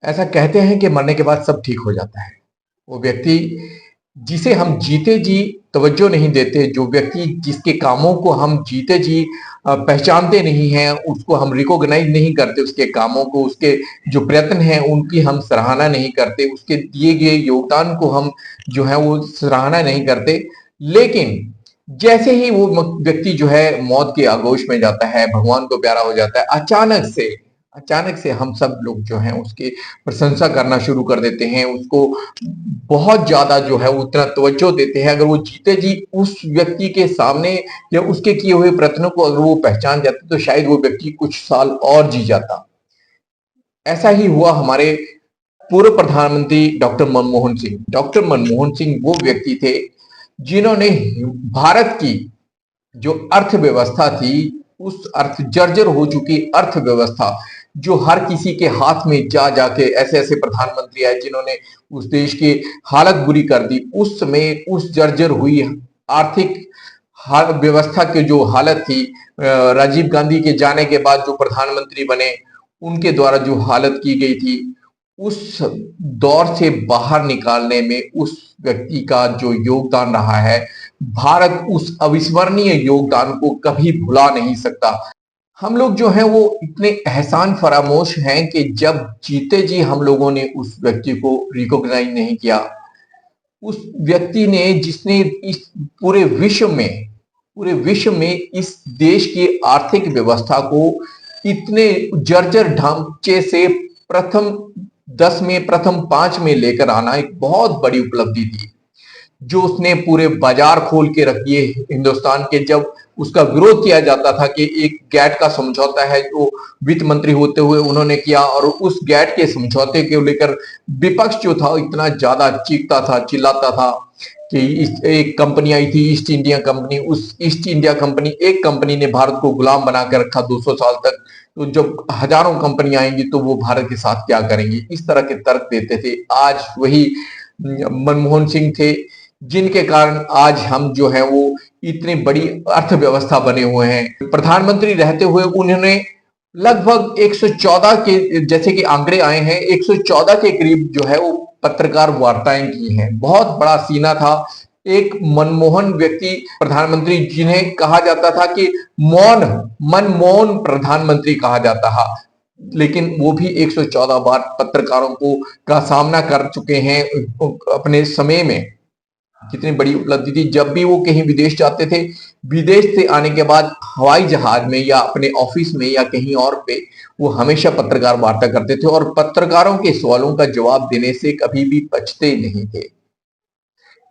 ऐसा कहते हैं कि मरने के बाद सब ठीक हो जाता है। वो व्यक्ति जिसे हम जीते जी तवज्जो नहीं देते, जो व्यक्ति जिसके कामों को हम जीते जी पहचानते नहीं हैं, उसको हम रिकॉग्नाइज नहीं करते, उसके कामों को, उसके जो प्रयत्न हैं उनकी हम सराहना नहीं करते, उसके दिए गए योगदान को हम जो है वो सराहना नहीं करते। लेकिन जैसे ही वो व्यक्ति जो है मौत के आगोश में जाता है, भगवान को प्यारा हो जाता है, अचानक से हम सब लोग जो हैं उसकी प्रशंसा करना शुरू कर देते हैं, उसको बहुत ज्यादा जो है उतना तवज्जो देते हैं। अगर वो जीते जी उस व्यक्ति के सामने या उसके किए हुए प्रयत्नों को अगर वो पहचान जाते तो शायद वो व्यक्ति कुछ साल और जी जाता। ऐसा ही हुआ हमारे पूर्व प्रधानमंत्री डॉक्टर मनमोहन सिंह। डॉक्टर मनमोहन सिंह वो व्यक्ति थे जिन्होंने भारत की जो अर्थव्यवस्था थी, उस जर्जर हो चुकी अर्थव्यवस्था, जो हर किसी के हाथ में जा जाके ऐसे ऐसे प्रधानमंत्री आए जिन्होंने उस देश की हालत बुरी कर दी। उस समय उस जर्जर हुई आर्थिक व्यवस्था की जो हालत थी, राजीव गांधी के जाने के बाद जो प्रधानमंत्री बने उनके द्वारा जो हालत की गई थी, उस दौर से बाहर निकालने में उस व्यक्ति का जो योगदान रहा है, भारत उस अविस्मरणीय योगदान को कभी भुला नहीं सकता। हम लोग जो हैं वो इतने एहसान फरामोश हैं कि जब जीते जी हम लोगों ने उस व्यक्ति को रिकॉग्नाइज नहीं किया। उस व्यक्ति ने जिसने इस पूरे विश्व में इस देश की आर्थिक व्यवस्था को इतने जर्जर ढांचे से प्रथम 10 में, प्रथम 5 में लेकर आना एक बहुत बड़ी उपलब्धि थी। जो उसने पूरे बाजार खोल के रख दिए हिंदुस्तान के। जब उसका विरोध किया जाता था कि एक गैट का समझौता है जो वित्त मंत्री होते हुए उन्होंने किया, और उस गैट के समझौते को लेकर विपक्ष जो था इतना ज्यादा चीखता था, चिल्लाता था कि एक कंपनी आई थी ईस्ट इंडिया कंपनी, उस ईस्ट इंडिया कंपनी, एक कंपनी ने भारत को गुलाम बना कर रखा 200 साल तक, तो जब हजारों कंपनी आएंगी तो वो भारत के साथ क्या करेंगी, इस तरह के तर्क देते थे। आज वही मनमोहन सिंह थे जिनके कारण आज हम जो है वो इतनी बड़ी अर्थव्यवस्था बने हुए हैं। प्रधानमंत्री रहते हुए उन्होंने लगभग 114 के, जैसे कि आंकड़े आए हैं, 114 के करीब जो है वो पत्रकार वार्ताएं की हैं। बहुत बड़ा सीना था। एक मनमोहन व्यक्ति प्रधानमंत्री जिन्हें कहा जाता था कि मनमोहन प्रधानमंत्री कहा जाता था, लेकिन वो भी 114 बार पत्रकारों को का सामना कर चुके हैं अपने समय में। कितनी बड़ी उपलब्धि थी। जब भी वो कहीं विदेश जाते थे, विदेश से आने के बाद हवाई जहाज में या अपने ऑफिस में या कहीं और पे वो हमेशा पत्रकार वार्ता करते थे, और पत्रकारों के सवालों का जवाब देने से कभी भी बचते नहीं थे।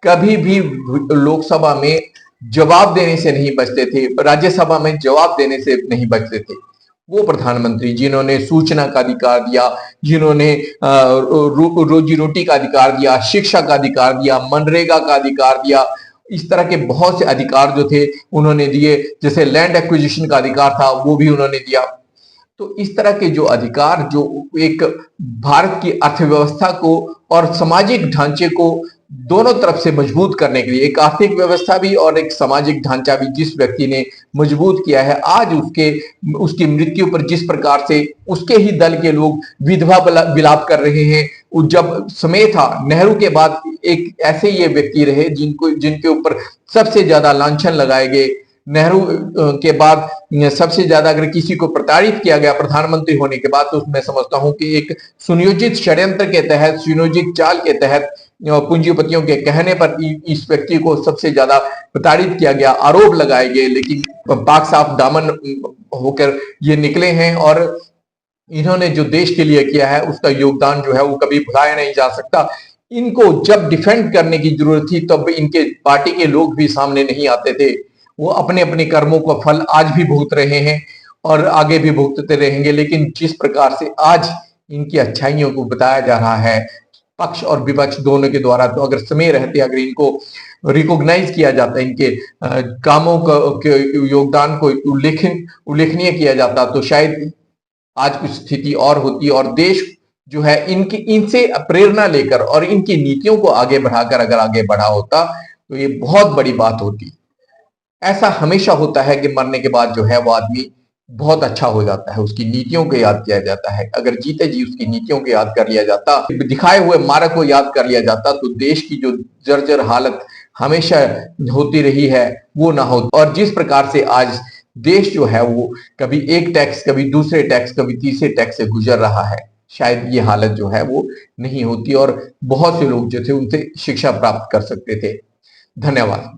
कभी भी लोकसभा में जवाब देने से नहीं बचते थे, राज्यसभा में जवाब देने से नहीं बचते थे। वो प्रधानमंत्री जिन्होंने सूचना का अधिकार दिया, जिन्होंने रोजी रोटी का अधिकार दिया, शिक्षा का अधिकार दिया, मनरेगा का अधिकार दिया, इस तरह के बहुत से अधिकार जो थे उन्होंने दिए। जैसे लैंड एक्विजिशन का अधिकार था वो भी उन्होंने दिया। तो इस तरह के जो अधिकार जो एक भारत की अर्थव्यवस्था को और सामाजिक ढांचे को दोनों तरफ से मजबूत करने के लिए, एक आर्थिक व्यवस्था भी और एक सामाजिक ढांचा भी जिस व्यक्ति ने मजबूत किया है, आज उसकी मृत्यु पर जिस प्रकार से उसके ही दल के लोग विधवा विलाप कर रहे हैं। जब समय था, नेहरू के बाद एक ऐसे ये व्यक्ति रहे जिनके ऊपर सबसे ज्यादा लांछन लगाए गए। नेहरू के बाद सबसे ज्यादा अगर किसी को प्रताड़ित किया गया प्रधानमंत्री होने के बाद, तो मैं समझता हूं कि एक सुनियोजित षड्यंत्र के तहत, सुनियोजित चाल के तहत, पूंजीपतियों के कहने पर इस व्यक्ति को सबसे ज्यादा प्रताड़ित किया गया, आरोप लगाए गए, लेकिन पाक साफ दामन होकर ये निकले हैं। और इन्होंने जो देश के लिए किया है उसका योगदान जो है वो कभी भुलाया नहीं जा सकता। इनको जब डिफेंड करने की जरूरत थी तब इनके पार्टी के लोग भी सामने नहीं आते थे। वो अपने अपने कर्मों का फल आज भी भुगत रहे हैं और आगे भी भुगतते रहेंगे। लेकिन जिस प्रकार से आज इनकी अच्छाइयों को बताया जा रहा है पक्ष और विपक्ष दोनों के द्वारा, तो अगर समय रहते अगर इनको रिकॉग्नाइज किया जाता, इनके कामों के योगदान को उल्लेखनीय किया जाता, तो शायद आज की स्थिति और होती और देश जो है इनसे प्रेरणा लेकर और इनकी नीतियों को आगे बढ़ाकर अगर आगे बढ़ा होता तो ये बहुत बड़ी बात होती। ऐसा हमेशा होता है कि मरने के बाद जो है वो आदमी बहुत अच्छा हो जाता है, उसकी नीतियों को याद किया जाता है। अगर जीते जी उसकी नीतियों को याद कर लिया जाता, दिखाए हुए मार्ग को याद कर लिया जाता, तो देश की जो जर्जर हालत हमेशा होती रही है वो ना हो। और जिस प्रकार से आज देश जो है वो कभी एक टैक्स, कभी दूसरे टैक्स, कभी तीसरे टैक्स से गुजर रहा है, शायद ये हालत जो है वो नहीं होती और बहुत से लोग जो थे उनसे शिक्षा प्राप्त कर सकते थे। धन्यवाद।